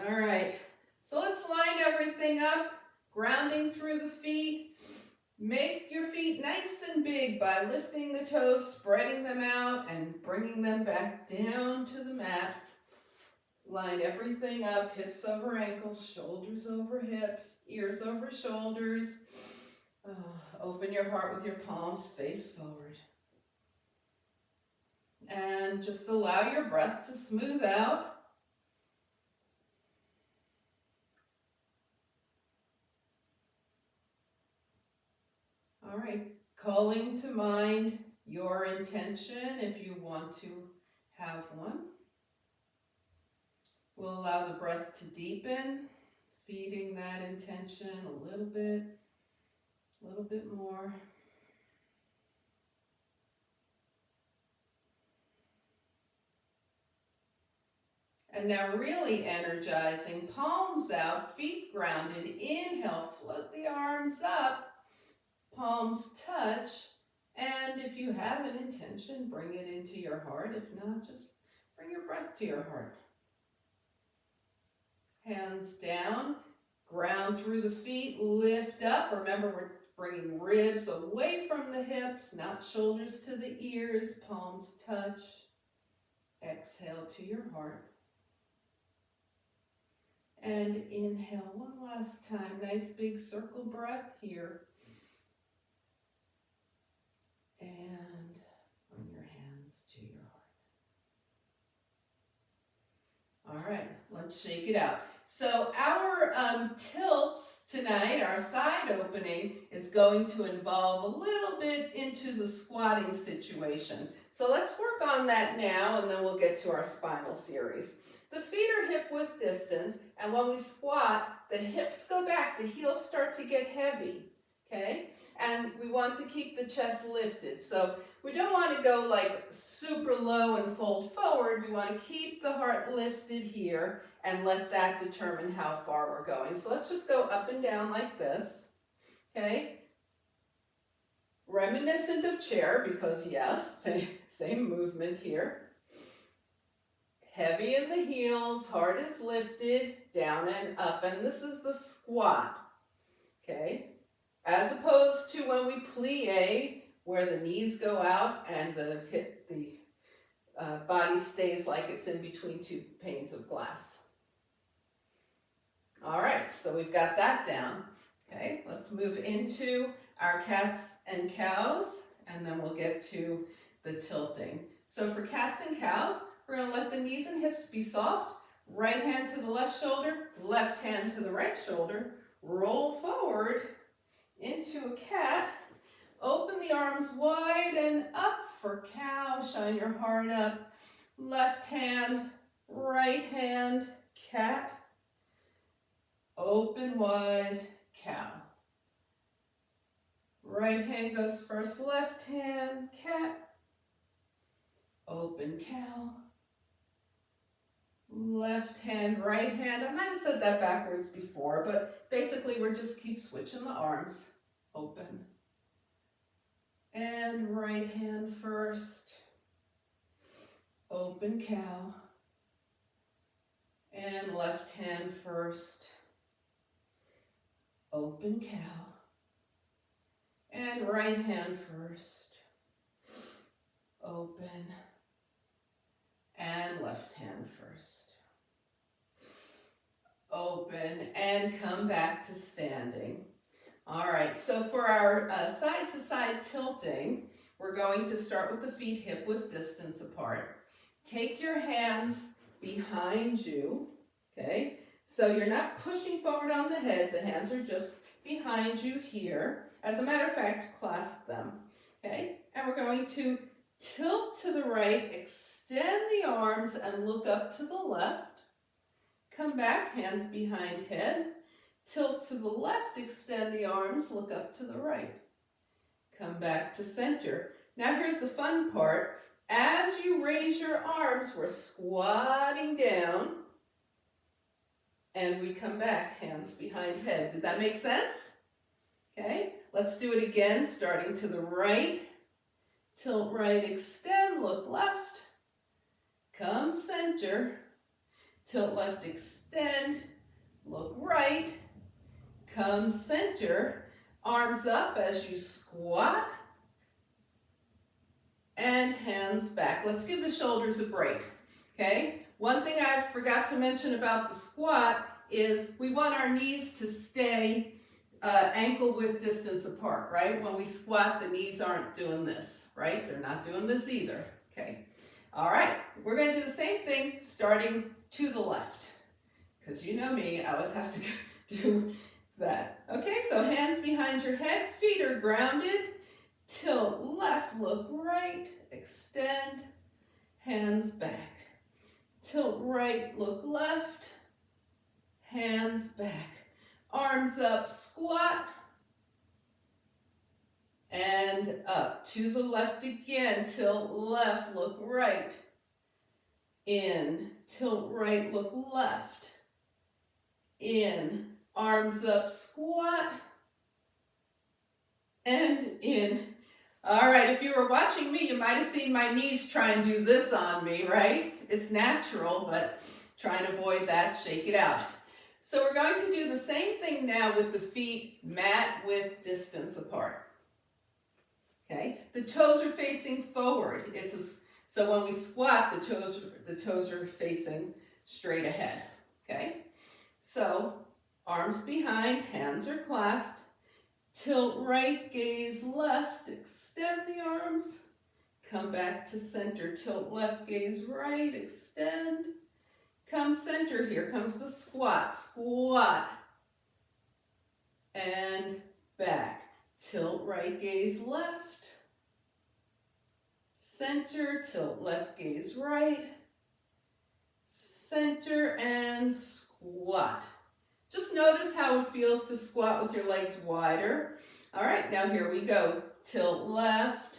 All right, so let's line everything up, grounding through the feet. Make your feet nice and big by lifting the toes, spreading them out, and bringing them back down to the mat. Line everything up, hips over ankles, shoulders over hips, ears over shoulders. Open your heart with your palms face forward. And just allow your breath to smooth out. All right, calling to mind your intention if you want to have one. We'll allow the breath to deepen, feeding that intention a little bit more. And now really energizing, palms out, feet grounded. Inhale, float the arms up, palms touch. And if you have an intention, bring it into your heart. If not, just bring your breath to your heart. Hands down, ground through the feet, lift up. Remember, we're bringing ribs away from the hips, not shoulders to the ears. Palms touch. Exhale to your heart. And inhale one last time. Nice big circle breath here. And bring your hands to your heart. All right, let's shake it out. So our tilts tonight, our side opening, is going to involve a little bit into the squatting situation. So let's work on that now, and then we'll get to our spinal series. The feet are hip width distance, and when we squat, the hips go back, the heels start to get heavy, okay? And we want to keep the chest lifted. So we don't want to go like super low and fold forward. We want to keep the heart lifted here and let that determine how far we're going. So let's just go up and down like this, okay? Reminiscent of chair, because yes, same movement here. Heavy in the heels, heart is lifted, down and up, and this is the squat, okay? As opposed to when we plie, where the knees go out and the body stays like it's in between two panes of glass. All right, so we've got that down. Okay, let's move into our cats and cows, and then we'll get to the tilting. So for cats and cows, we're going to let the knees and hips be soft. Right hand to the left shoulder, left hand to the right shoulder. Roll forward into a cat. Open the arms wide and up for cow. Shine your heart up. Left hand, right hand, cat. Open wide, cow. Right hand goes first, left hand, cat. Open cow. Left hand, right hand. I might have said that backwards before, but basically we're just keep switching the arms. Open. And right hand first. Open cow. And left hand first. Open cow. And right hand first. Open. And left hand first. Open and come back to standing. All right, so for our side-to-side tilting, we're going to start with the feet hip width distance apart. Take your hands behind you, okay? So you're not pushing forward on the head, the hands are just behind you here. As a matter of fact, clasp them, okay? And we're going to tilt to the right, extend the arms and look up to the left. Come back, hands behind head. Tilt to the left, extend the arms, look up to the right. Come back to center. Now here's the fun part. As you raise your arms, we're squatting down. And we come back, hands behind head. Did that make sense? Okay, let's do it again, starting to the right. Tilt right, extend, look left. Come center. tilt left, extend, look right, come center, arms up as you squat, and hands back. Let's give the shoulders a break, okay? One thing I forgot to mention about the squat is we want our knees to stay ankle width distance apart, right? When we squat, the knees aren't doing this, right? They're not doing this either, okay? All right, we're gonna do the same thing starting to the left, because you know me, I always have to do that. Okay, so hands behind your head, feet are grounded, tilt left, look right, extend, hands back. Tilt right, look left, hands back. Arms up, squat, and up. To the left again, tilt left, look right. In, tilt right, look left. In, arms up, squat, and in. All right, if you were watching me, you might have seen my knees try and do this on me, right? It's natural, but try and avoid that, shake it out. So we're going to do the same thing now with the feet mat width distance apart. Okay, the toes are facing forward. So when we squat, the toes are facing straight ahead. Okay, so arms behind, hands are clasped. Tilt right, gaze left, extend the arms. Come back to center, tilt left, gaze right, extend. Come center, here comes the squat, squat, and back. Tilt right, gaze left, center, tilt left, gaze right, center, and squat. Just notice how it feels to squat with your legs wider. All right, now here we go. Tilt left,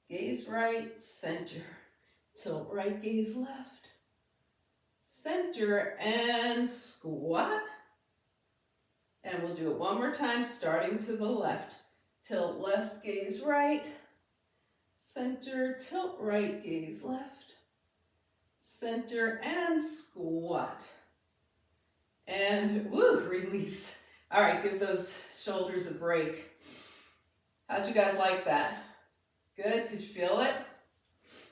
gaze right, center. Tilt right, gaze left. Center and squat. And we'll do it one more time, starting to the left. Tilt left, gaze right. Center, tilt right, gaze left. Center and squat. And woo, release. All right, give those shoulders a break. How'd you guys like that? Good, could you feel it?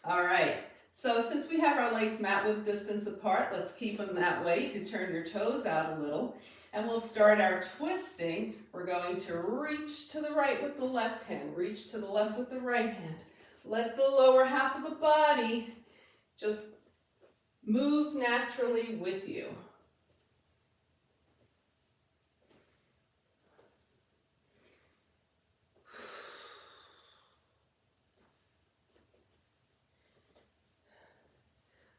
All right. So since we have our legs mat width distance apart, let's keep them that way. You can turn your toes out a little. And we'll start our twisting. We're going to reach to the right with the left hand. Reach to the left with the right hand. Let the lower half of the body just move naturally with you.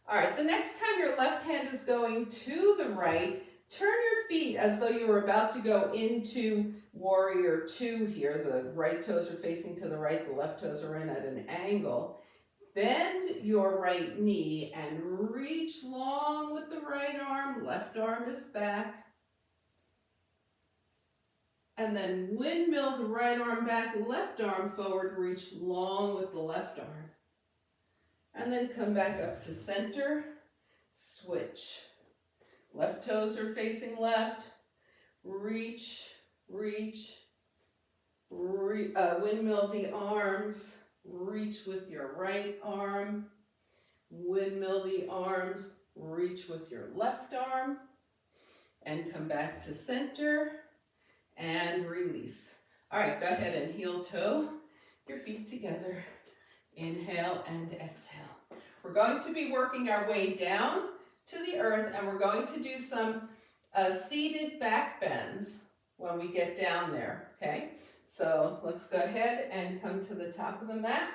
All right, the next time your left hand is going to the right, turn your feet as though you were about to go into warrior two here. The right toes are facing to the right, the left toes are in at an angle. Bend your right knee and reach long with the right arm. Left arm is back. And then windmill the right arm back, left arm forward, reach long with the left arm. And then come back up to center, switch. Left toes are facing left, reach, windmill the arms, reach with your right arm, windmill the arms, reach with your left arm, and come back to center, and release. All right, go ahead and heel toe your feet together. Inhale and exhale. We're going to be working our way down to the earth, and we're going to do some seated back bends when we get down there, okay? So let's go ahead and come to the top of the mat.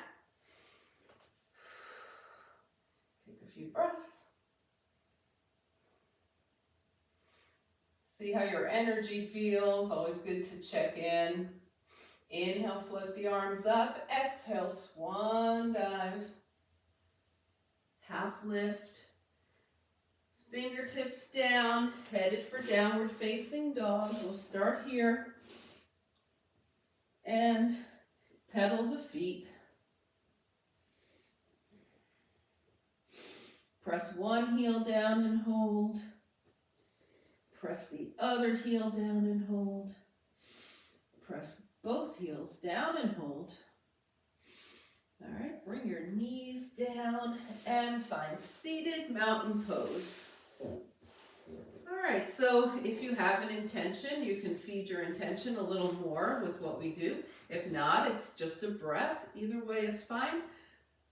Take a few breaths. See how your energy feels. Always good to check in. Inhale, float the arms up. Exhale, swan dive. Half lift. Fingertips down, headed for downward facing dog. We'll start here. And pedal the feet. Press one heel down and hold. Press the other heel down and hold. Press both heels down and hold. All right, bring your knees down and find seated mountain pose. All right, so if you have an intention, you can feed your intention a little more with what we do. If not, it's just a breath. Either way is fine.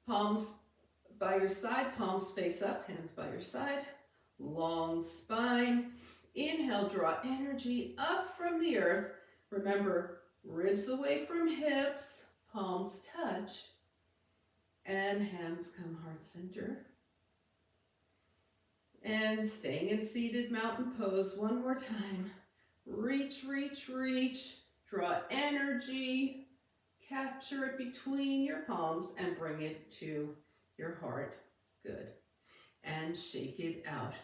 Palms by your side, palms face up, hands by your side. Long spine. Inhale, draw energy up from the earth. Remember, ribs away from hips, palms touch, and hands come heart center. And staying in seated mountain pose one more time. Reach, reach, reach. Draw energy. Capture it between your palms and bring it to your heart. Good. And shake it out.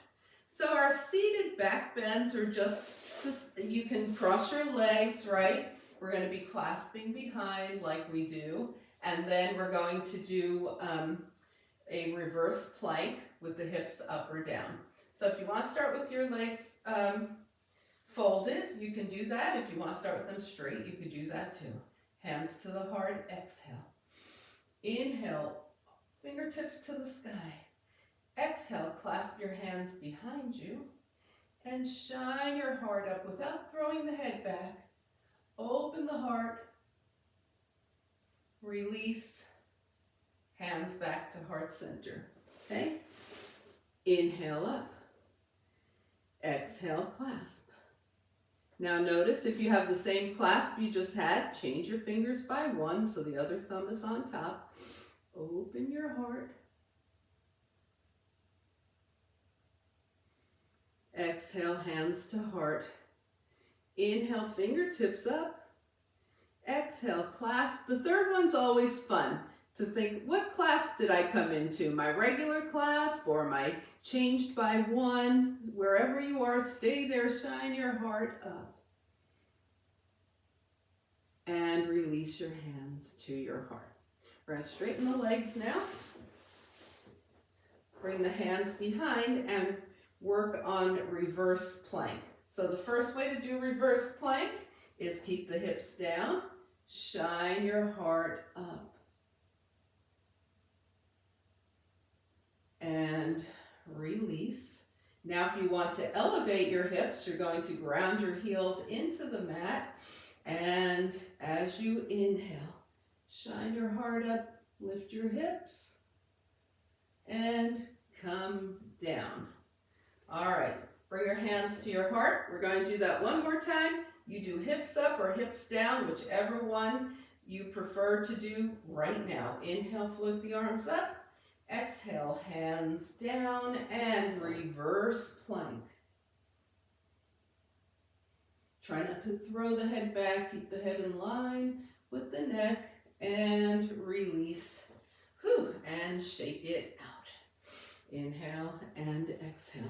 So our seated back bends are just this, you can cross your legs, right? We're going to be clasping behind like we do. And then we're going to do a reverse plank with the hips up or down. So if you want to start with your legs folded, you can do that. If you want to start with them straight, you could do that too. Hands to the heart, exhale. Inhale, fingertips to the sky. Exhale, clasp your hands behind you and shine your heart up without throwing the head back. Open the heart. Release. Hands back to heart center. Okay? Inhale up. Exhale, clasp. Now notice if you have the same clasp you just had, change your fingers by one so the other thumb is on top. Open your heart. Exhale, hands to heart. Inhale, fingertips up. Exhale, clasp. The third one's always fun to think, what clasp did I come into? My regular clasp or my changed by one? Wherever you are, stay there, shine your heart up. And release your hands to your heart. We're going to straighten the legs now. Bring the hands behind and work on reverse plank. So the first way to do reverse plank is keep the hips down, shine your heart up, and release. Now if you want to elevate your hips, you're going to ground your heels into the mat, and as you inhale, shine your heart up, lift your hips, and come down. All right, bring your hands to your heart. We're going to do that one more time. You do hips up or hips down, whichever one you prefer to do right now. Inhale, float the arms up. Exhale, hands down and reverse plank. Try not to throw the head back. Keep the head in line with the neck and release. Whew, and shake it out. Inhale and exhale.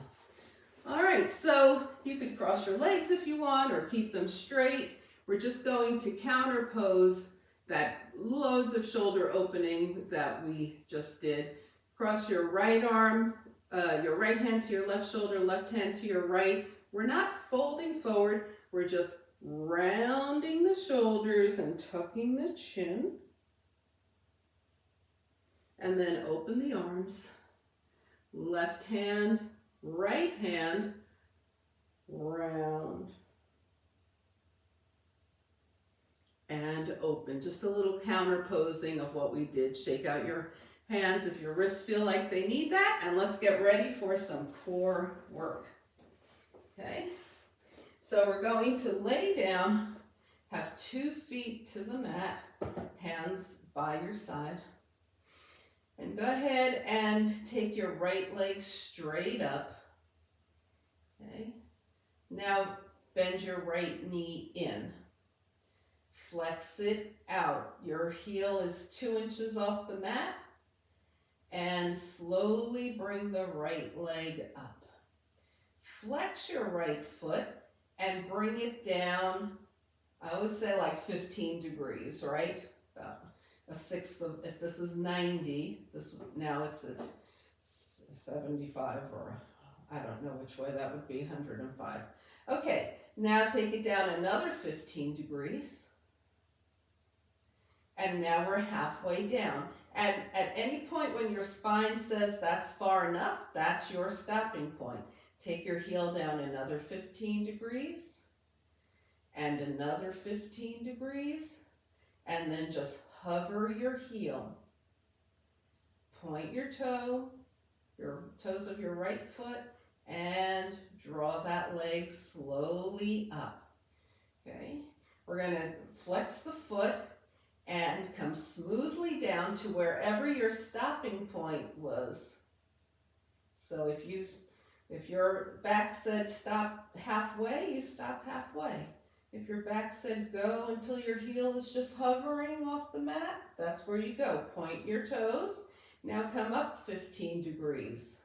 All right, so you could cross your legs if you want or keep them straight. We're just going to counter pose that loads of shoulder opening that we just did. Cross your right arm, your right hand to your left shoulder, left hand to your right. We're not folding forward. We're just rounding the shoulders and tucking the chin. And then open the arms. Left hand, right hand, round. And open. Just a little counter posing of what we did. Shake out your hands if your wrists feel like they need that. And let's get ready for some core work. Okay? So we're going to lay down, have 2 feet to the mat, hands by your side. And go ahead and take your right leg straight up. Okay? Now bend your right knee in. Flex it out. Your heel is 2 inches off the mat. And slowly bring the right leg up. Flex your right foot and bring it down, I always say like 15 degrees, right? About a sixth of, if this is 90, now it's at 75, or I don't know which way that would be, 105. Okay, now take it down another 15 degrees. And now we're halfway down. And at any point when your spine says that's far enough, that's your stopping point. Take your heel down another 15 degrees, and another 15 degrees, and then just hover your heel. Point your toes of your right foot, and draw that leg slowly up. Okay, we're going to flex the foot and come smoothly down to wherever your stopping point was. So if your back said stop halfway, you stop halfway. If your back said go until your heel is just hovering off the mat, that's where you go. Point your toes. Now come up 15 degrees.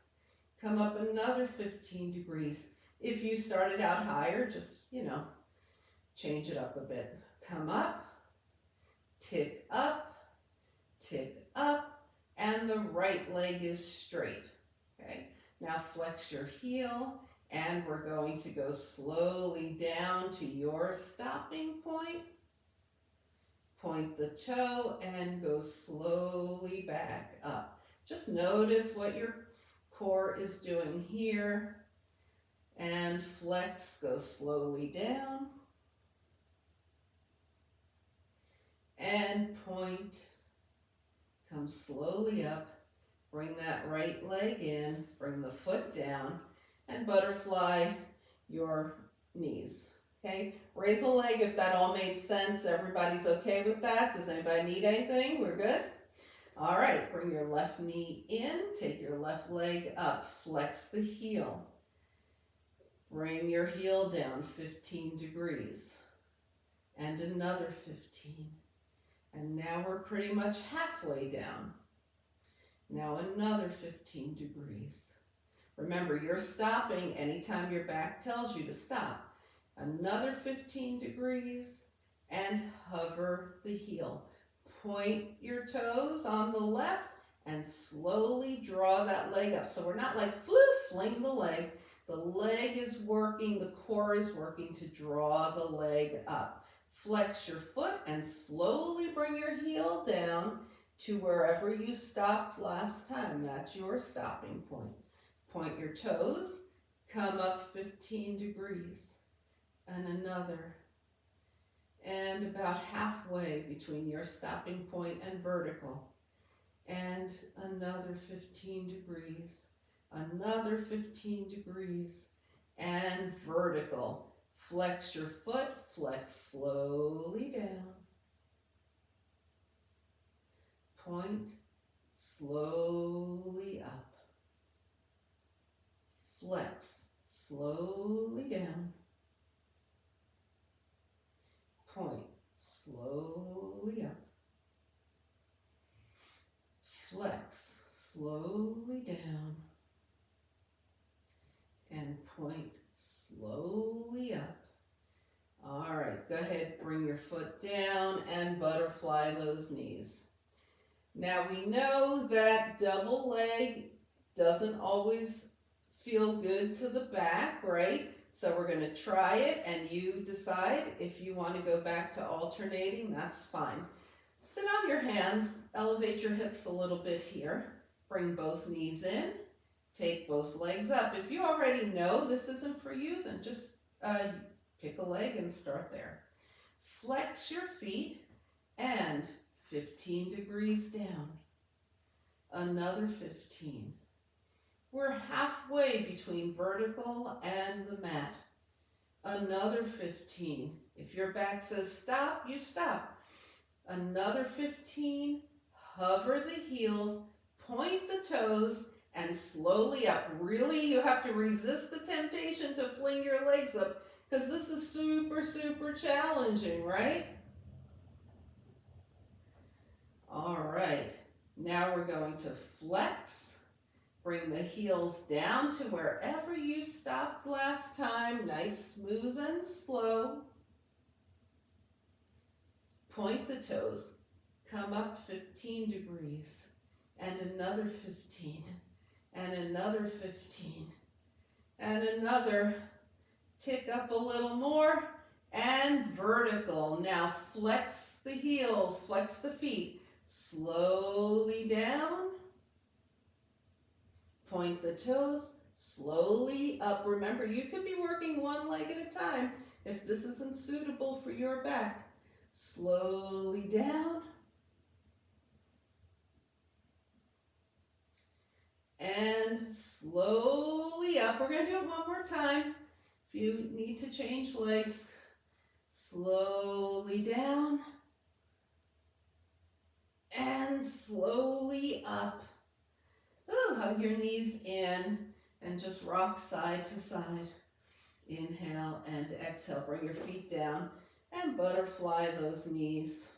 Come up another 15 degrees. If you started out higher, just, change it up a bit. Come up, tick up, and the right leg is straight. Okay, now flex your heel, and we're going to go slowly down to your stopping point. Point the toe and go slowly back up. Just notice what your core is doing here. And flex, go slowly down. And point, come slowly up. Bring that right leg in, bring the foot down, and butterfly your knees. Okay, raise a leg if that all made sense. Everybody's okay with that? Does anybody need anything? We're good? All right, bring your left knee in, take your left leg up, flex the heel. Bring your heel down 15 degrees, and another 15. And now we're pretty much halfway down. Now another 15 degrees. Remember, you're stopping anytime your back tells you to stop. Another 15 degrees, and hover the heel. Point your toes on the left and slowly draw that leg up. So we're not like fling the leg. The leg is working, the core is working to draw the leg up. Flex your foot and slowly bring your heel down to wherever you stopped last time. That's your stopping point. Point your toes, come up 15 degrees. And another, and about halfway between your stopping point and vertical, and another 15 degrees, another 15 degrees, and vertical. Flex your foot, flex slowly down, point slowly up, flex slowly down, point slowly up, flex slowly down, and point slowly up. All right, go ahead, bring your foot down and butterfly those knees. Now we know that double leg doesn't always feel good to the back, right? So we're going to try it, and you decide if you want to go back to alternating. That's fine. Sit on your hands, elevate your hips a little bit here. Bring both knees in, take both legs up. If you already know this isn't for you, then just pick a leg and start there. Flex your feet and 15 degrees down. Another 15. We're halfway between vertical and the mat. Another 15. If your back says stop, you stop. Another 15. Hover the heels, point the toes, and slowly up. Really, you have to resist the temptation to fling your legs up, because this is super, super challenging, right? All right. Now we're going to flex. Bring the heels down to wherever you stopped last time. Nice, smooth, and slow. Point the toes. Come up 15 degrees. And another 15. and another 15, and another, tick up a little more, and vertical. Now flex the heels, flex the feet, slowly down, point the toes, slowly up. Remember, you could be working one leg at a time if this isn't suitable for your back. Slowly down, and slowly up. We're going to do it one more time. If you need to change legs, slowly down and slowly up. Ooh, hug your knees in and just rock side to side. Inhale and exhale. Bring your feet down and butterfly those knees.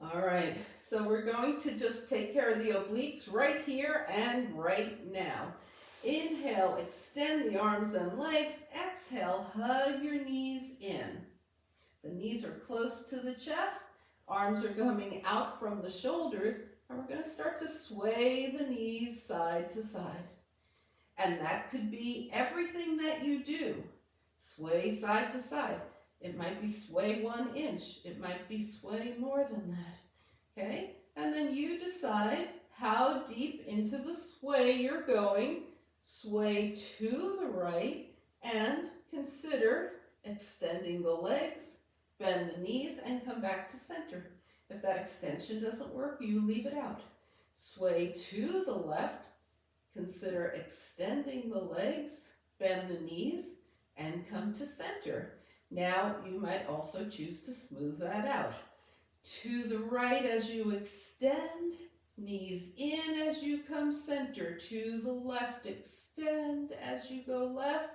All right, so we're going to just take care of the obliques right here and right now. Inhale, extend the arms and legs. Exhale, hug your knees in. The knees are close to the chest. Arms are coming out from the shoulders. And we're going to start to sway the knees side to side. And that could be everything that you do. Sway side to side. It might be sway 1 inch. It might be sway more than that. Okay? And then you decide how deep into the sway you're going. Sway to the right and consider extending the legs, bend the knees, and come back to center. If that extension doesn't work, you leave it out. Sway to the left, consider extending the legs, bend the knees, and come to center. Now you might also choose to smooth that out. To the right as you extend, knees in as you come center. To the left, extend as you go left,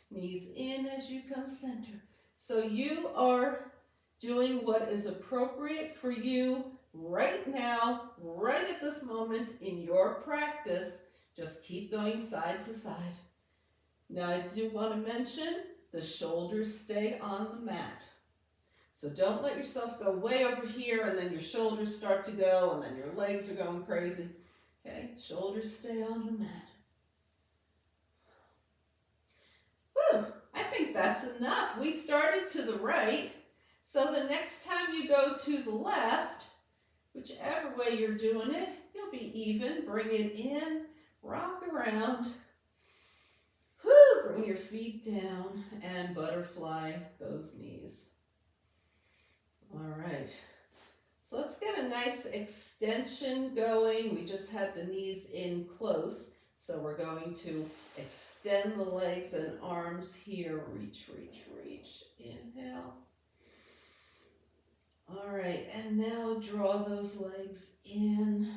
knees in as you come center. So you are doing what is appropriate for you right now, right at this moment in your practice. Just keep going side to side. Now I do want to mention the shoulders stay on the mat. So don't let yourself go way over here and then your shoulders start to go and then your legs are going crazy. Okay, shoulders stay on the mat. Whew, I think that's enough. We started to the right. So the next time you go to the left, whichever way you're doing it, you'll be even. Bring it in, rock around. Whew, bring your feet down and butterfly those knees. All right, so let's get a nice extension going. We just had the knees in close, so we're going to extend the legs and arms here. Reach, reach, reach. Inhale. All right, and now draw those legs in.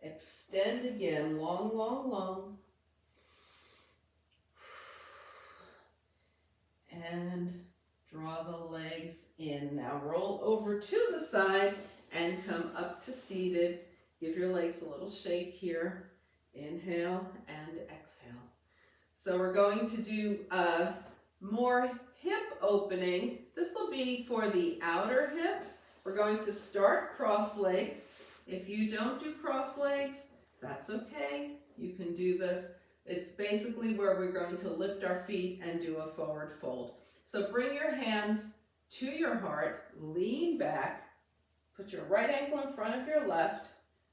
Extend again, long, long, long. And draw the legs in. Now roll over to the side and come up to seated. Give your legs a little shake here. Inhale and exhale. So we're going to do more hip opening. This will be for the outer hips. We're going to start cross leg. If you don't do cross legs, that's okay. You can do this. It's basically where we're going to lift our feet and do a forward fold. So bring your hands to your heart, lean back, put your right ankle in front of your left,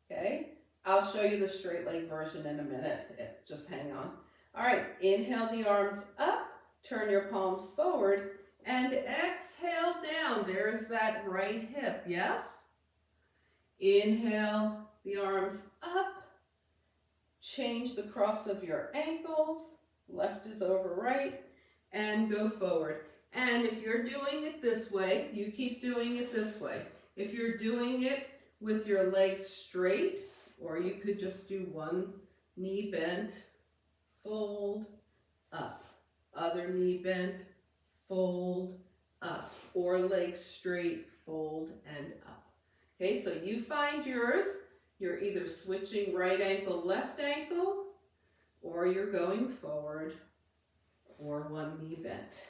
okay? I'll show you the straight leg version in a minute, just hang on. All right, inhale the arms up, turn your palms forward, and exhale down. There's that right hip, yes? Inhale the arms up, change the cross of your ankles, left is over right, and go forward. And if you're doing it this way, you keep doing it this way. If you're doing it with your legs straight, or you could just do one knee bent, fold, up. Other knee bent, fold, up. Or legs straight, fold, and up. Okay, so you find yours. You're either switching right ankle, left ankle, or you're going forward, or one knee bent.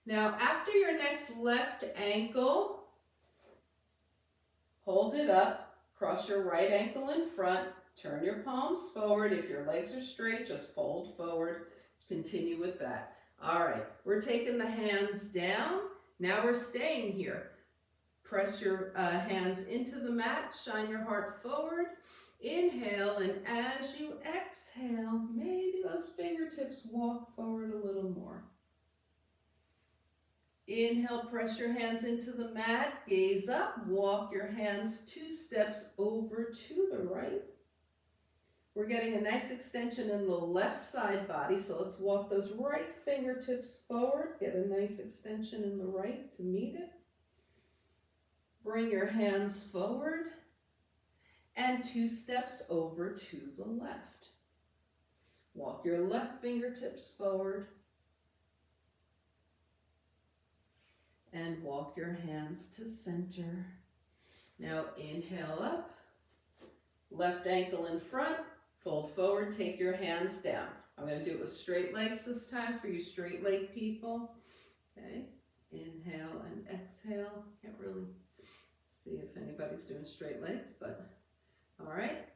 Now, after your next left ankle, hold it up, cross your right ankle in front, turn your palms forward. If your legs are straight, just fold forward. Continue with that. All right, we're taking the hands down. Now we're staying here. Press your hands into the mat, shine your heart forward. Inhale, and as you exhale, maybe those fingertips walk forward a little more. Inhale, press your hands into the mat, gaze up, walk your hands 2 steps over to the right. We're getting a nice extension in the left side body, so let's walk those right fingertips forward, get a nice extension in the right to meet it. Bring your hands forward and 2 steps over to the left. Walk your left fingertips forward and walk your hands to center. Now inhale up, left ankle in front, fold forward, take your hands down. I'm going to do it with straight legs this time for you straight leg people. Okay, inhale and exhale. Can't really see if anybody's doing straight legs, but all right.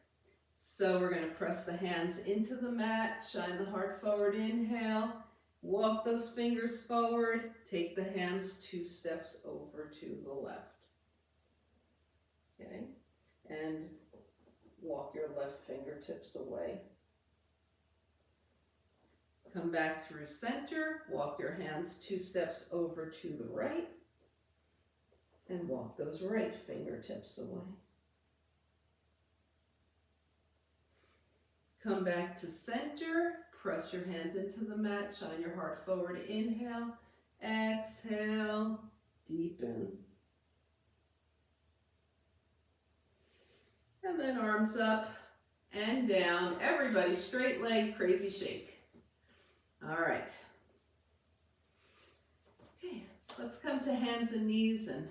So we're going to press the hands into the mat, shine the heart forward, inhale, walk those fingers forward, take the hands 2 steps over to the left. Okay, and walk your left fingertips away. Come back through center, walk your hands 2 steps over to the right, and walk those right fingertips away. Come back to center, press your hands into the mat, shine your heart forward, inhale, exhale, deepen. And then arms up and down. Everybody straight leg, crazy shake. All right. Okay, let's come to hands and knees and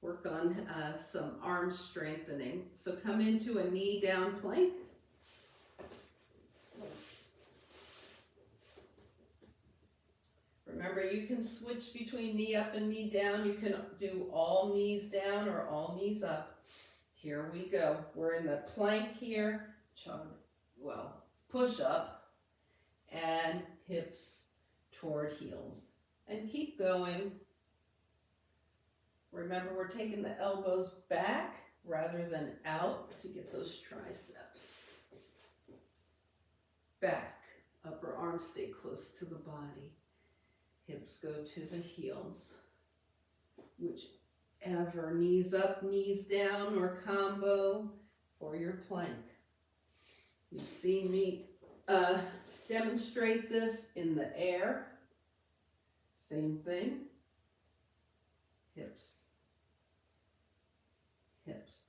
work on some arm strengthening. So come into a knee down plank. Remember, you can switch between knee up and knee down. You can do all knees down or all knees up. Here we go. We're in the plank here. Push up and hips toward heels. And keep going. Remember, we're taking the elbows back rather than out to get those triceps. Back. Upper arms stay close to the body. Hips go to the heels. Whichever, knees up, knees down, or combo for your plank. You've seen me demonstrate this in the air. Same thing. Hips. Hips.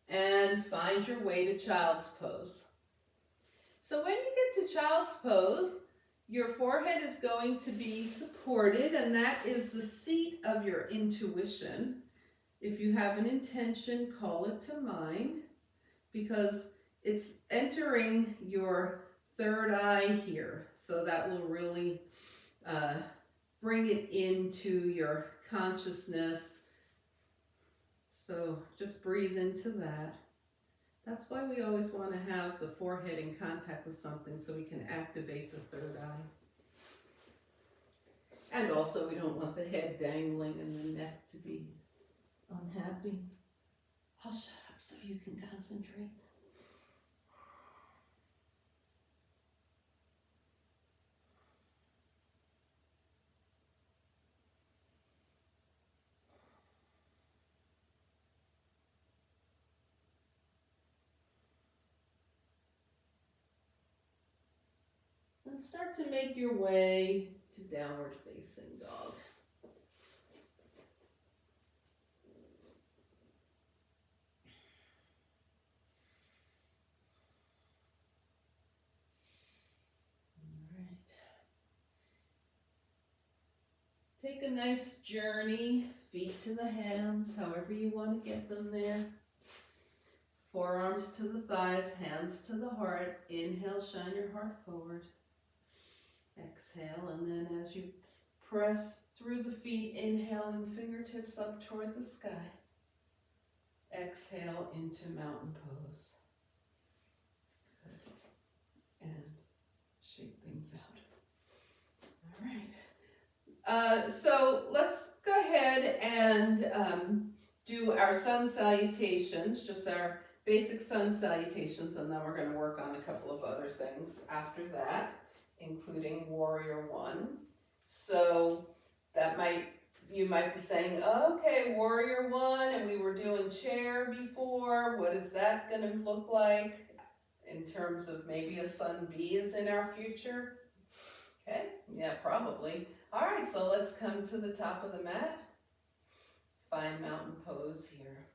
And find your way to child's pose. So when you get to child's pose, your forehead is going to be supported, and that is the seat of your intuition. If you have an intention, call it to mind, because it's entering your third eye here. So that will really bring it into your consciousness. So just breathe into that. That's why we always want to have the forehead in contact with something so we can activate the third eye. And also we don't want the head dangling and the neck to be unhappy. I'll shut up so you can concentrate. And start to make your way to downward facing dog. All right. Take a nice journey, feet to the hands, however you want to get them there. Forearms to the thighs, hands to the heart. Inhale, shine your heart forward. Exhale, and then as you Press through the feet, inhaling fingertips up toward the sky. Exhale into mountain pose. Good. And shake things out. All right. So let's go ahead and do our sun salutations, just our basic sun salutations, and then we're going to work on a couple of other things after that, including Warrior One. So you might be saying, okay, Warrior One, and we were doing chair before. What is that going to look like in terms of maybe a Sun B is in our future? Okay, yeah, probably. All right, so let's come to the top of the mat. Find mountain pose here.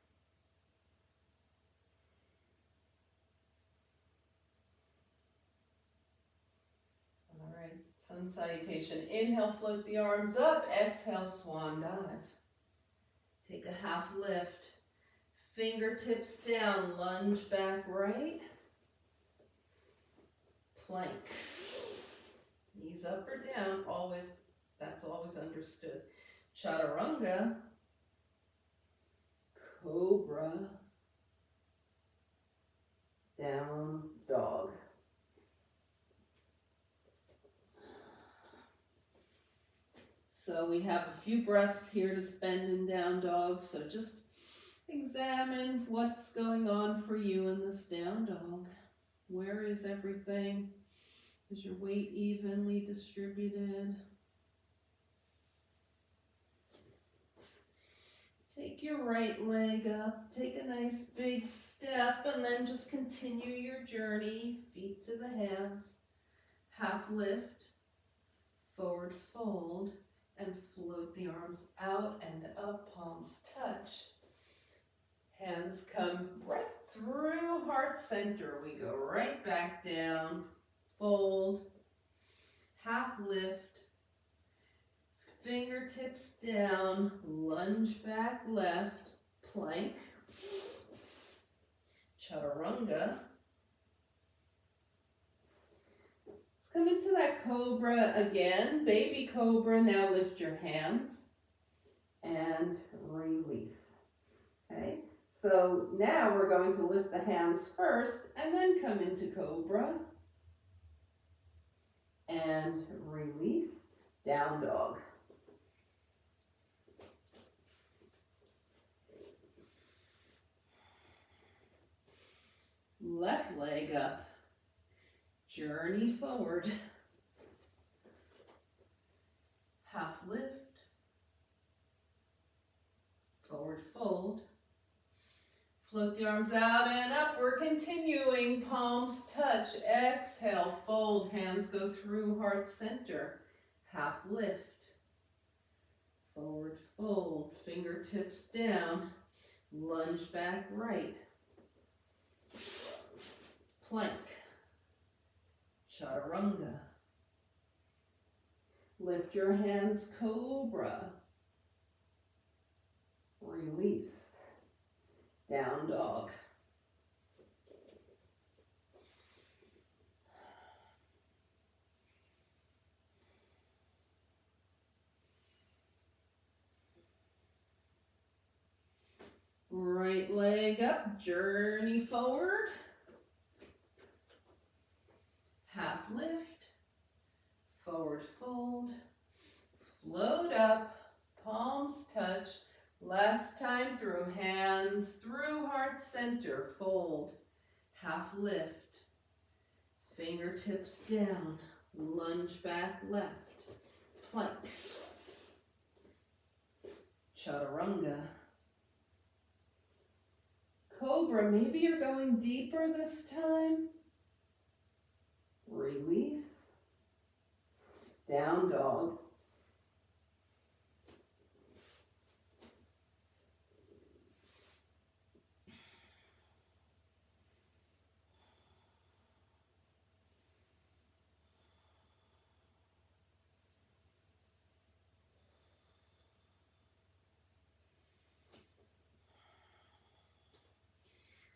All right, sun salutation. Inhale, float the arms up. Exhale, swan dive. Take a half lift. Fingertips down, lunge back right. Plank. Knees up or down, always, that's always understood. Chaturanga. Cobra. Down dog. So we have a few breaths here to spend in down dog, so just examine what's going on for you in this down dog. Where is everything? Is your weight evenly distributed? Take your right leg up, take a nice big step, and then just continue your journey. Feet to the hands, half lift, forward fold, and float the arms out and up, palms touch. Hands come right through heart center. We go right back down, fold, half lift, fingertips down, lunge back left, plank, chaturanga. Let's come into that cobra again. Baby cobra, now lift your hands and release. Okay, so now we're going to lift the hands first and then come into cobra and release, down dog. Left leg up, journey forward, half lift, forward fold, float the arms out and up. We're continuing, palms touch, exhale, fold, hands go through heart center, half lift, forward fold, fingertips down, lunge back right, plank, chaturanga. Lift your hands, cobra. Release, down dog. Right leg up, journey forward. Half lift, forward fold, float up, palms touch. Last time through, hands through heart center, fold, half lift, fingertips down, lunge back left, plank, chaturanga. Cobra, maybe you're going deeper this time. Release, down dog.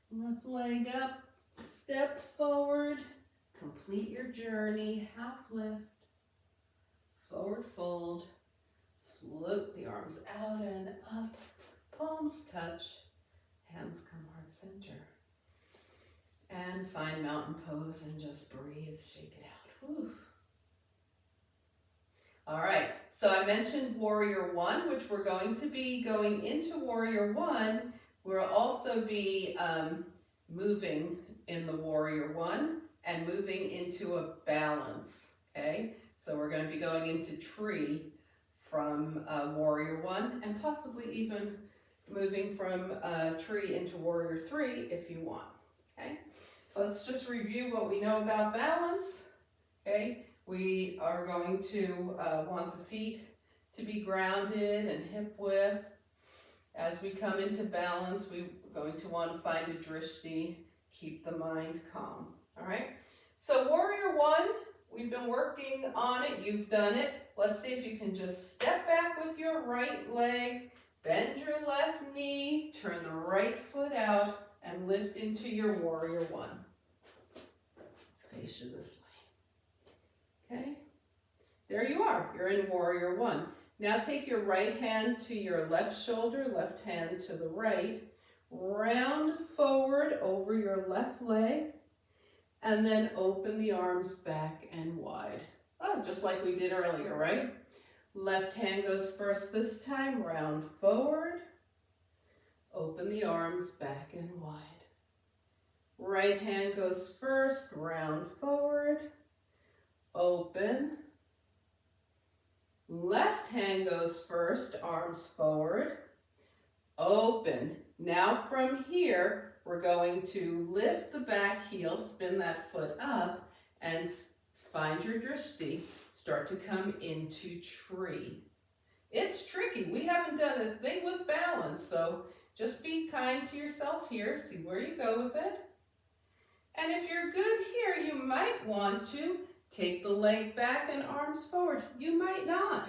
Left leg up, step forward, complete your journey, half lift, forward fold, float the arms out and up, palms touch, hands come heart center. And find mountain pose and just breathe, shake it out. Whew. All right, so I mentioned Warrior One, which we're going to be going into Warrior One. We'll also be moving in the Warrior One and moving into a balance, okay? So we're going to be going into tree from Warrior One and possibly even moving from tree into Warrior Three if you want, okay? So let's just review what we know about balance, okay? We are going to want the feet to be grounded and hip width. As we come into balance, we're going to want to find a drishti, keep the mind calm, all right? So Warrior One, we've been working on it, you've done it. Let's see if you can just step back with your right leg, bend your left knee, turn the right foot out, and lift into your Warrior One. Face you this way. Okay, there you are, you're in Warrior One. Now take your right hand to your left shoulder, left hand to the right, round forward over your left leg, and then open the arms back and wide. Oh, just like we did earlier, right? Left hand goes first this time, round forward, open the arms back and wide. Right hand goes first, round forward, open. Left hand goes first, arms forward, open. Now from here, we're going to lift the back heel, spin that foot up, and find your drishti. Start to come into tree. It's tricky. We haven't done a thing with balance, so just be kind to yourself here. See where you go with it. And if you're good here, you might want to take the leg back and arms forward. You might not.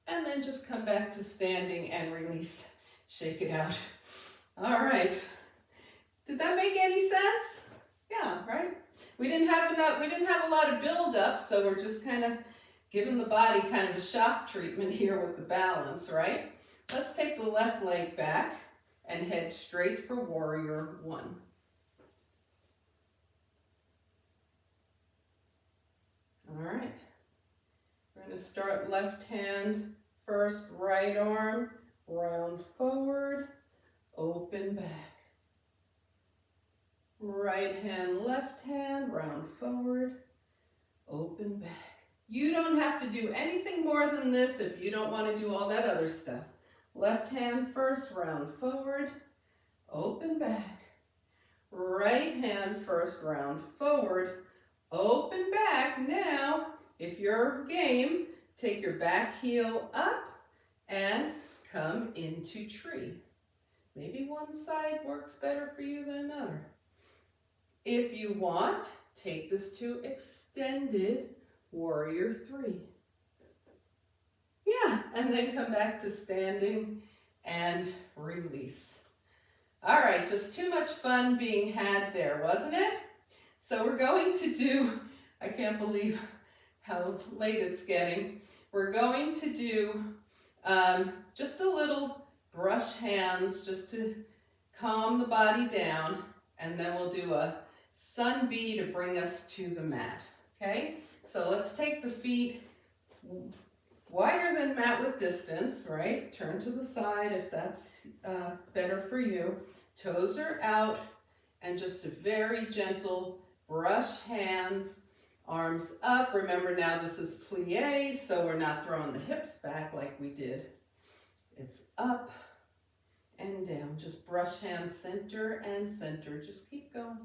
And then just come back to standing and release. Shake it out. All right. Did that make any sense? Yeah, right? We didn't have a lot of build up, so we're just kind of giving the body kind of a shock treatment here with the balance, right? Let's take the left leg back and head straight for Warrior One. All right, we're going to start left hand first, right arm, round forward, open back. Right hand, left hand, round forward, open back. You don't have to do anything more than this if you don't want to do all that other stuff. Left hand first, round forward, open back. Right hand first, round forward, open back. Now, if you're game, take your back heel up and come into tree. Maybe one side works better for you than another. If you want, take this to extended Warrior Three. Yeah, and then come back to standing and release. All right, just too much fun being had there, wasn't it? So we're going to do, I can't believe how late it's getting. We're going to do just a little brush hands just to calm the body down, and then we'll do a sun bee to bring us to the mat, okay? So let's take the feet wider than mat with distance, right? Turn to the side if that's better for you. Toes are out, and just a very gentle brush hands, arms up. Remember now this is plie, so we're not throwing the hips back like we did. It's up and down. Just brush hands center and center. Just keep going.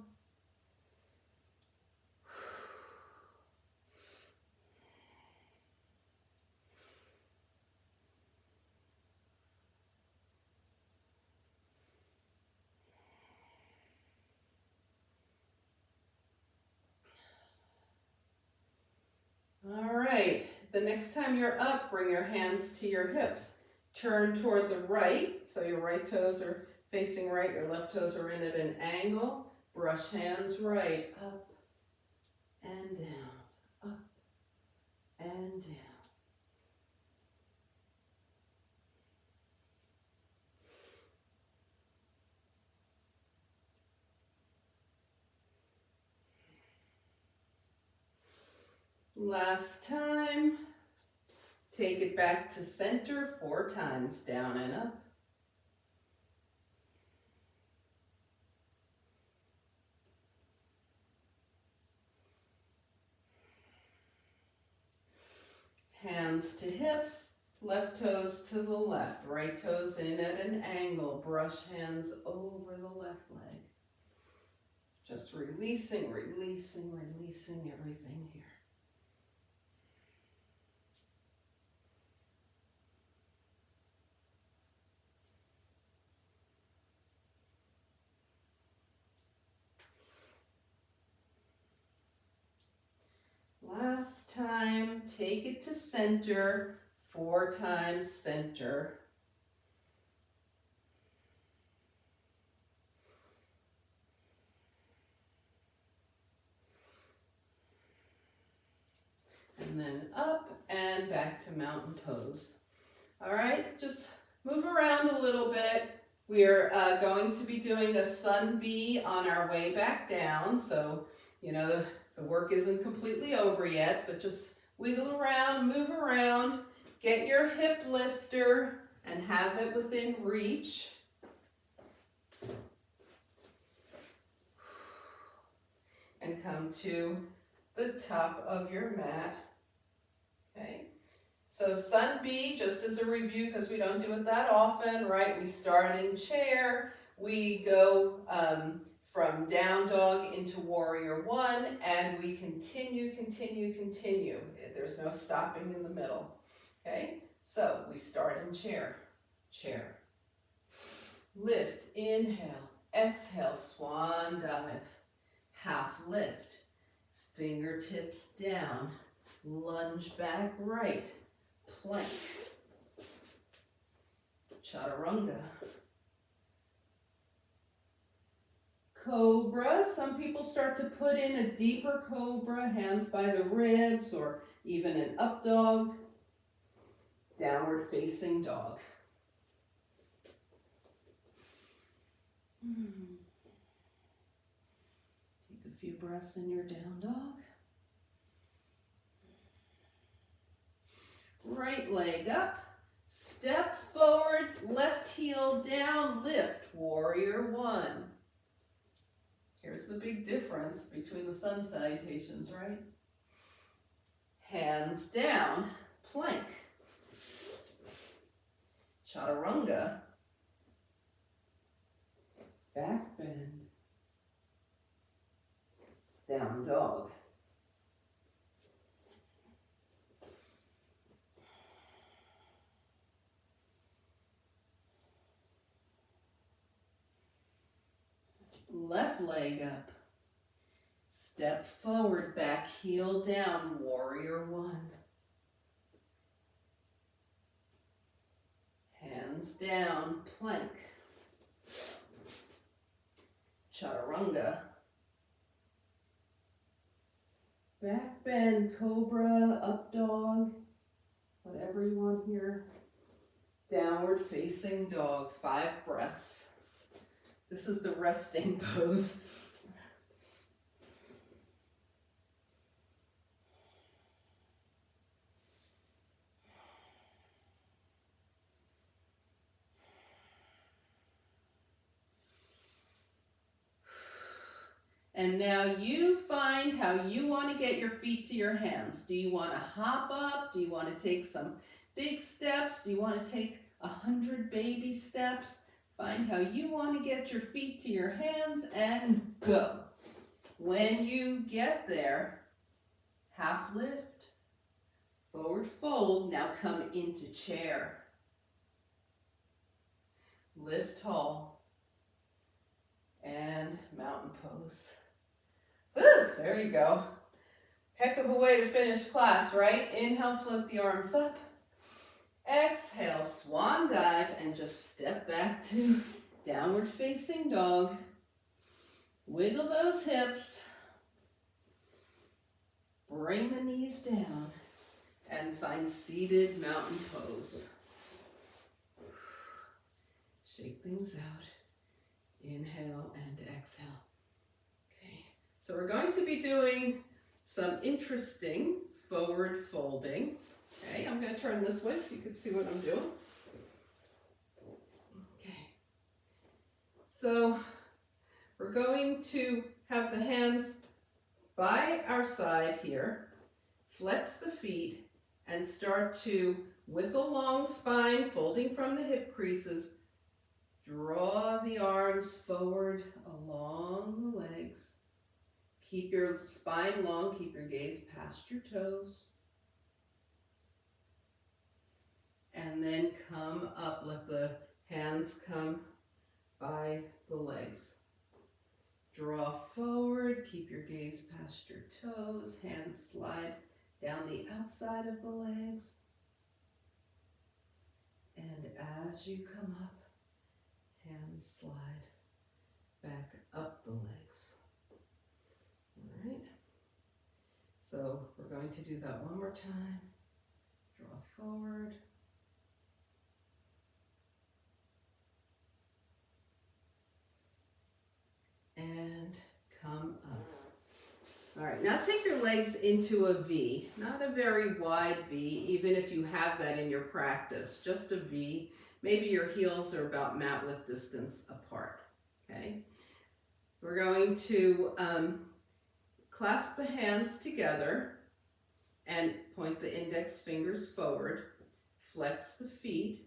All right, the next time you're up, bring your hands to your hips. Turn toward the right, so your right toes are facing right, your left toes are in at an angle. Brush hands right, up and down, up and down. Last time. Take it back to center 4 times, down and up. Hands to hips, left toes to the left, right toes in at an angle, brush hands over the left leg. Just releasing, releasing, releasing everything here. Last time, take it to center, 4 times center. And then up and back to mountain pose. All right, just move around a little bit. We're going to be doing a sun bee on our way back down. So, you know, the work isn't completely over yet, but just wiggle around, move around, get your hip lifter and have it within reach. And come to the top of your mat. Okay, so sun bee, just as a review, because we don't do it that often, right? We start in chair, we go from down dog into warrior 1, and we continue. There's no stopping in the middle. Okay, so we start in chair, chair. Lift, inhale, exhale, swan dive, half lift, fingertips down, lunge back right, plank, chaturanga, cobra. Some people start to put in a deeper cobra, hands by the ribs, or even an up dog, downward facing dog. Take a few breaths in your down dog. Right leg up, step forward, left heel down, lift, warrior 1. Here's the big difference between the sun salutations, right? Hands down, plank, chaturanga, back bend, down dog. Left leg up, step forward, back heel down, warrior 1. Hands down, plank, chaturanga, back bend, cobra, up dog, whatever you want here, downward facing dog, 5 breaths. This is the resting pose. And now you find how you want to get your feet to your hands. Do you want to hop up? Do you want to take some big steps? Do you want to take 100 baby steps? Find how you want to get your feet to your hands and go. When you get there, half lift, forward fold. Now come into chair. Lift tall and mountain pose. Woo, there you go. Heck of a way to finish class, right? Inhale, float the arms up. Exhale, swan dive, and just step back to downward facing dog. Wiggle those hips. Bring the knees down. and find seated mountain pose. Shake things out. Inhale and exhale. Okay, so we're going to be doing some interesting forward folding. Okay, I'm going to turn this way so you can see what I'm doing. Okay, so we're going to have the hands by our side here, flex the feet, and start to, with a long spine, folding from the hip creases, draw the arms forward along the legs. Keep your spine long, keep your gaze past your toes. And then come up, let the hands come by the legs. Draw forward, keep your gaze past your toes, hands slide down the outside of the legs. And as you come up, hands slide back up the legs. All right. So we're going to do that one more time. Draw forward. And come up. All right, now take your legs into a V, not a very wide V, even if you have that in your practice, just a V. Maybe your heels are about mat width distance apart, okay? We're going to clasp the hands together and point the index fingers forward, flex the feet,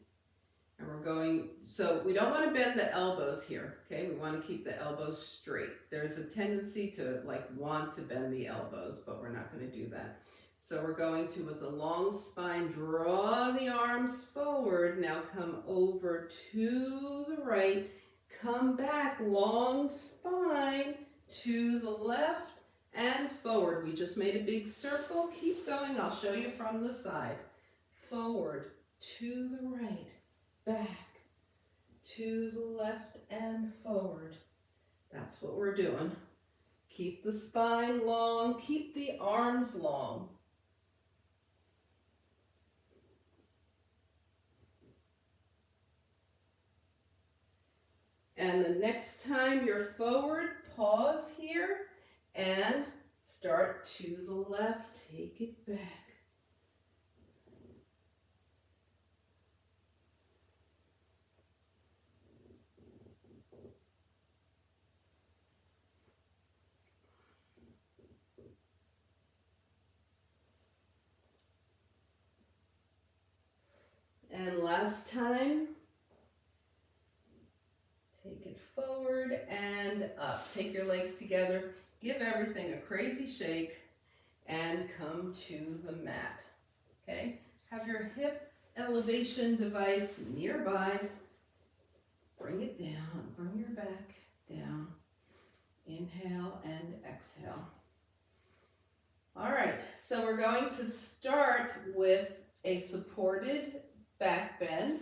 and we're going, so we don't want to bend the elbows here, okay? We want to keep the elbows straight. There's a tendency to want to bend the elbows, but we're not going to do that. So we're going to, with a long spine, draw the arms forward. Now come over to the right, come back, long spine to the left and forward. We just made a big circle. Keep going. I'll show you from the side. Forward to the right. Back to the left and forward. That's what we're doing. Keep the spine long, keep the arms long. And the next time you're forward, pause here and start to the left, take it back. And last time, take it forward and up. Take your legs together, give everything a crazy shake, and come to the mat, okay? Have your hip elevation device nearby. Bring it down, bring your back down. Inhale and exhale. All right, so we're going to start with a supported back bend.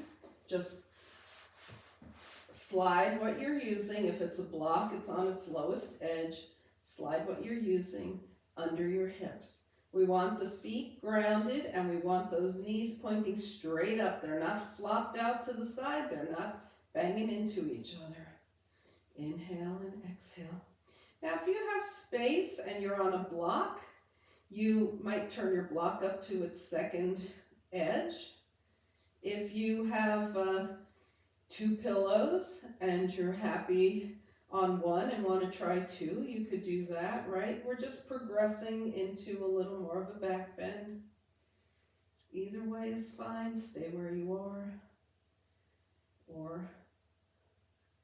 Just slide what you're using. If it's a block, it's on its lowest edge. Slide what you're using under your hips. We want the feet grounded and we want those knees pointing straight up. They're not flopped out to the side. They're not banging into each other. Inhale and exhale. Now, if you have space and you're on a block, you might turn your block up to its second edge. If you have 2 pillows and you're happy on one and want to try 2, you could do that, right? We're just progressing into a little more of a back bend. Either way is fine. Stay where you are. Or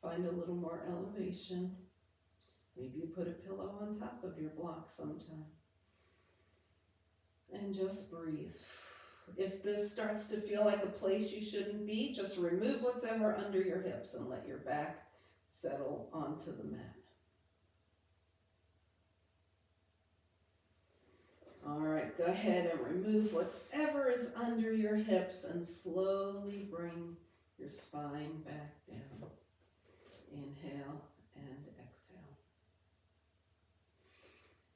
find a little more elevation. Maybe you put a pillow on top of your block sometime. And just breathe. If this starts to feel like a place you shouldn't be, just remove what's ever under your hips and let your back settle onto the mat. All right, go ahead and remove whatever is under your hips and slowly bring your spine back down. Inhale and exhale.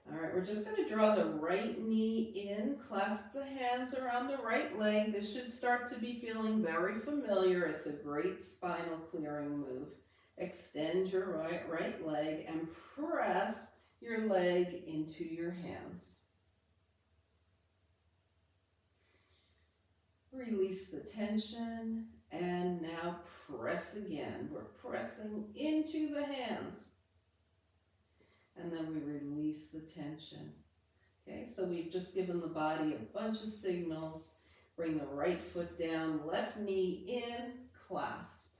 All right, we're just going to draw the right knee in, clasp the hands around the right leg. This should start to be feeling very familiar. It's a great spinal clearing move. Extend your right leg and press your leg into your hands. Release the tension, and now press again. We're pressing into the hands. And then we release the tension. Okay, so we've just given the body a bunch of signals. Bring the right foot down, left knee in, clasp.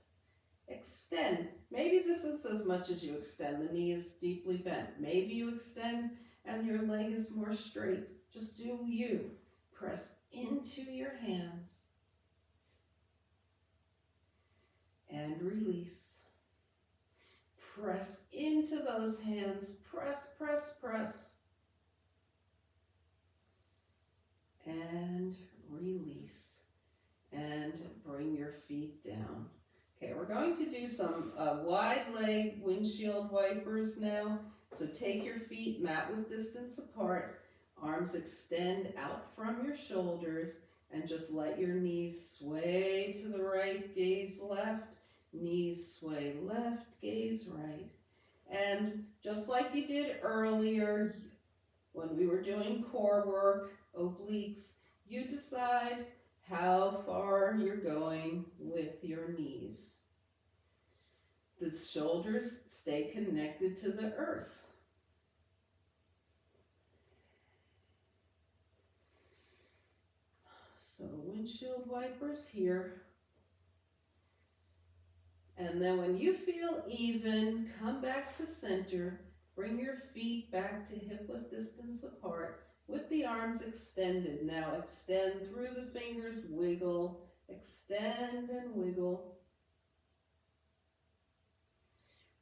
Extend. Maybe this is as much as you extend. The knee is deeply bent. Maybe you extend and your leg is more straight. Just do you. Press into your hands. And release. Press into those hands. Press, press, press. And release. And bring your feet down. Okay, we're going to do some wide leg windshield wipers now. So take your feet mat width distance apart. Arms extend out from your shoulders. And just let your knees sway to the right, gaze left. Knees sway left, gaze right. And just like you did earlier when we were doing core work, obliques, you decide how far you're going with your knees. The shoulders stay connected to the earth. So windshield wipers here. And then when you feel even, come back to center. Bring your feet back to hip width distance apart with the arms extended. Now extend through the fingers, wiggle, extend and wiggle.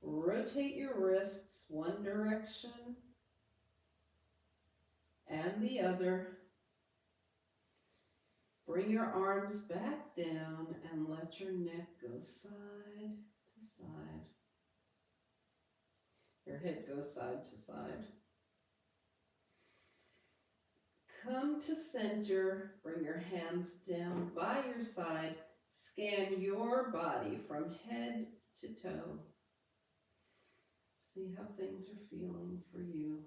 Rotate your wrists one direction and the other. Bring your arms back down and let your neck go side to side. Your head goes side to side. Come to center, bring your hands down by your side. Scan your body from head to toe. See how things are feeling for you.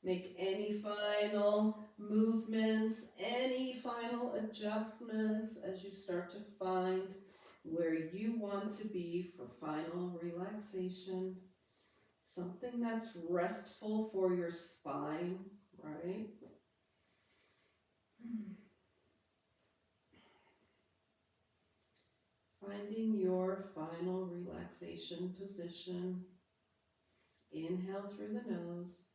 Make any final movements, any final adjustments as you start to find where you want to be for final relaxation. Something that's restful for your spine, right? Finding your final relaxation position. Inhale through the nose.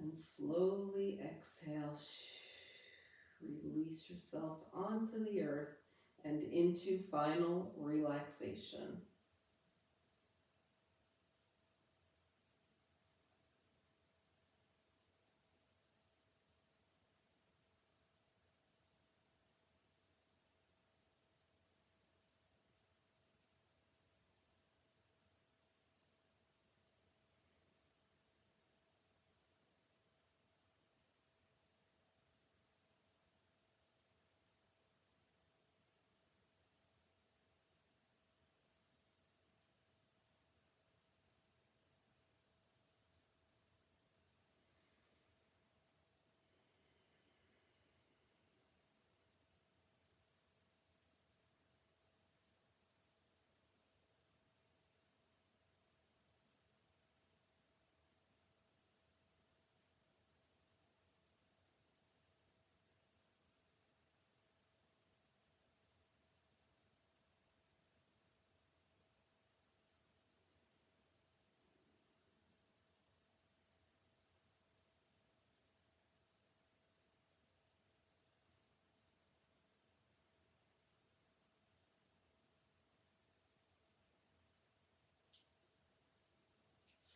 And slowly exhale. Release yourself onto the earth and into final relaxation.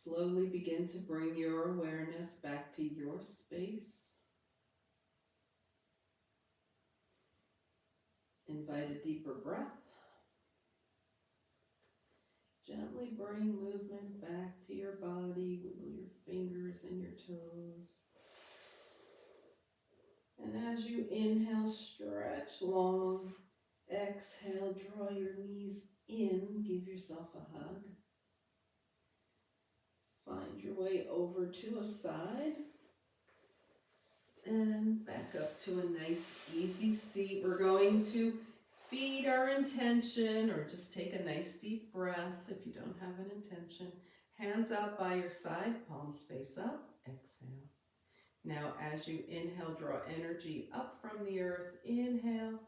Slowly begin to bring your awareness back to your space. Invite a deeper breath. Gently bring movement back to your body. Wiggle your fingers and your toes. And as you inhale, stretch long. Exhale, draw your knees in. Give yourself a hug. Find your way over to a side. And back up to a nice, easy seat. We're going to feed our intention, or just take a nice deep breath if you don't have an intention. Hands out by your side, palms face up. Exhale. Now as you inhale, draw energy up from the earth. Inhale,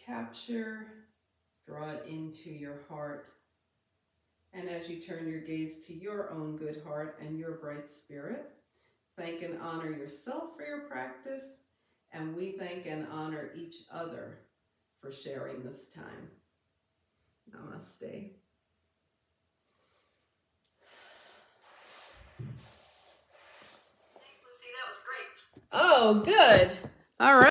capture, draw it into your heart. And as you turn your gaze to your own good heart and your bright spirit, thank and honor yourself for your practice, and we thank and honor each other for sharing this time. Namaste. Thanks, Lucy. That was great. Oh, good. All right.